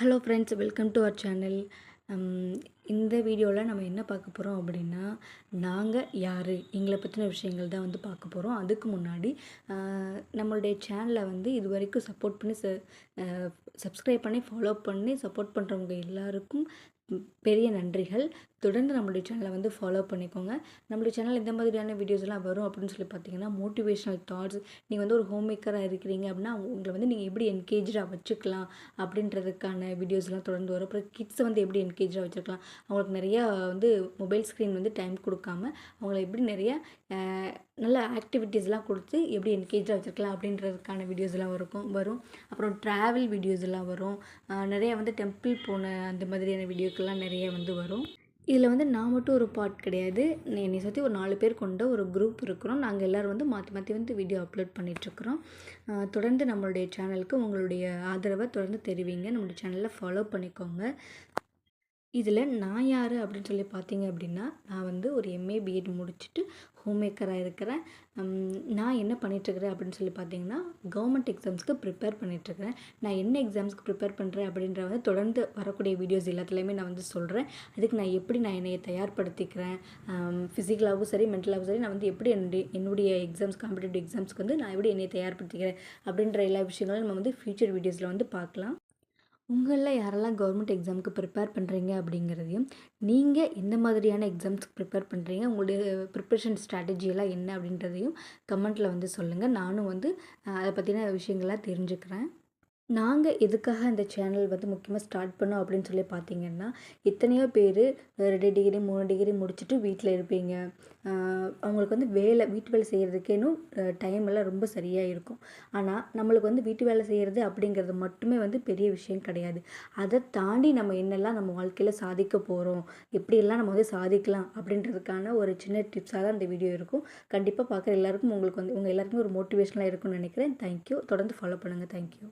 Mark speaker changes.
Speaker 1: Hello friends, welcome to our channel. இந்த வீடியோவில் நம்ம என்ன பார்க்க போகிறோம் அப்படின்னா, நாங்கள் யார், எங்களை பற்றின விஷயங்கள் தான் வந்து பார்க்க போகிறோம். அதுக்கு முன்னாடி நம்மளுடைய சேனலை வந்து இது வரைக்கும் சப்போர்ட் பண்ணி சப்ஸ்கிரைப் பண்ணி ஃபாலோ பண்ணி சப்போர்ட் பண்ணுறவங்க எல்லாருக்கும் பெரிய நன்றிகள். தொடர்ந்து நம்மளுடைய சேனலை வந்து ஃபாலோ பண்ணிக்கோங்க. நம்மளுடைய சேனல் இந்த மாதிரியான வீடியோஸ்லாம் வரும் அப்படின்னு சொல்லி பார்த்தீங்கன்னா, மோட்டிவேஷ்னல் தாட்ஸ், நீங்கள் வந்து ஒரு ஹோம் மேக்கராக இருக்கிறீங்க அப்படின்னா உங்களை வந்து நீங்கள் எப்படி என்கேஜாக வச்சுக்கலாம் அப்படின்றதுக்கான வீடியோஸ்லாம் தொடர்ந்து வரும். அப்புறம் கிட்ஸை வந்து எப்படி என்கேஜாக வச்சுருக்கலாம், அவங்களுக்கு நிறையா வந்து மொபைல் ஸ்க்ரீன் வந்து டைம் கொடுக்காம அவங்கள எப்படி நிறைய நல்ல ஆக்டிவிட்டீஸ்லாம் கொடுத்து எப்படி என்கேஜாக வச்சுருக்கலாம் அப்படின்றதுக்கான வீடியோஸ்லாம் வரும். அப்புறம் ட்ராவல் வீடியோஸ்லாம் வரும். நிறையா வந்து டெம்பிள் போன அந்த மாதிரியான வீடியோக்கெல்லாம் நிறைய வந்து வரும். இதில் வந்து நான் மட்டும் ஒரு பார்ட் கிடையாது. என்னை சுற்றி ஒரு 4 பேர் கொண்ட ஒரு குரூப் இருக்கிறோம். நாங்கள் எல்லோரும் வந்து மாற்றி மாற்றி வந்து வீடியோ அப்லோட் பண்ணிகிட்ருக்குறோம். தொடர்ந்து நம்மளுடைய சேனலுக்கு உங்களுடைய ஆதரவை தொடர்ந்து தெரிவிங்க. நம்மளுடைய சேனலில் ஃபாலோ பண்ணிக்கோங்க. இதில் நான் யார் அப்படின்னு சொல்லி பார்த்தீங்க அப்படின்னா, நான் வந்து ஒரு எம்ஏ பிஎட் முடிச்சுட்டு ஹோம் மேக்கராக இருக்கிறேன். நான் என்ன பண்ணிகிட்ருக்கிறேன் அப்படின்னு சொல்லி பார்த்தீங்கன்னா, கவர்மெண்ட் எக்ஸாம்ஸ்க்கு ப்ரிப்பேர் பண்ணிகிட்ருக்கிறேன். நான் என்ன எக்ஸாம்ஸ்க்கு ப்ரிப்பேர் பண்ணுறேன் அப்படின்ற வந்து தொடர்ந்து வரக்கூடிய வீடியோஸ் எல்லாத்துலேயுமே நான் வந்து சொல்கிறேன். அதுக்கு நான் எப்படி என்னையை தயார்படுத்திக்கிறேன், ஃபிசிக்கலாகவும் சரி மென்டலாகவும் சரி, நான் வந்து எப்படி என்னுடைய எக்ஸாம்ஸ் காம்படிட்டிவ் எக்ஸாம்ஸ்க்கு வந்து நான் எப்படி என்னையை தயார்படுத்திக்கிறேன் அப்படின்ற எல்லா விஷயங்களும் நம்ம வந்து ஃபியூச்சர் வீடியோஸில் வந்து பார்க்கலாம். உங்களில் யாரெல்லாம் கவர்மெண்ட் எக்ஸாமுக்கு ப்ரிப்பேர் பண்ணுறீங்க அப்படிங்கிறதையும், நீங்கள் எந்த மாதிரியான எக்ஸாம்ஸ்க்கு ப்ரிப்பேர் பண்ணுறீங்க, உங்களுடைய ப்ரிப்ரேஷன் ஸ்ட்ராட்டஜியெல்லாம் என்ன அப்படின்றதையும் கமெண்ட்டில் வந்து சொல்லுங்கள். நானும் வந்து அதை பற்றின விஷயங்கள்லாம் தெரிஞ்சுக்கிறேன். நாங்கள் எதுக்காக இந்த சேனல் வந்து முக்கியமாக ஸ்டார்ட் பண்ணோம் அப்படின்னு சொல்லி பார்த்தீங்கன்னா, எத்தனையோ பேர் 2 டிகிரி 3 டிகிரி முடிச்சுட்டு வீட்டில் இருப்பீங்க. அவங்களுக்கு வந்து வீட்டு வேலை செய்கிறதுக்கேனும் டைம் எல்லாம் ரொம்ப சரியாக இருக்கும். ஆனால் நம்மளுக்கு வந்து வீட்டு வேலை செய்கிறது அப்படிங்கிறது மட்டுமே வந்து பெரிய விஷயம் கிடையாது. அதை தாண்டி நம்ம என்னெல்லாம் நம்ம வாழ்க்கையில் சாதிக்க போகிறோம், எப்படியெல்லாம் நம்ம வந்து சாதிக்கலாம் அப்படின்றதுக்கான ஒரு சின்ன டிப்ஸாக தான் இந்த வீடியோ இருக்கும். கண்டிப்பாக பார்க்குற எல்லாருக்கும் உங்களுக்கு வந்து உங்கள் எல்லாருக்குமே ஒரு மோட்டிவேஷனாக இருக்கும்னு நினைக்கிறேன். தேங்க்யூ. தொடர்ந்து ஃபாலோ பண்ணுங்கள். தேங்க்யூ.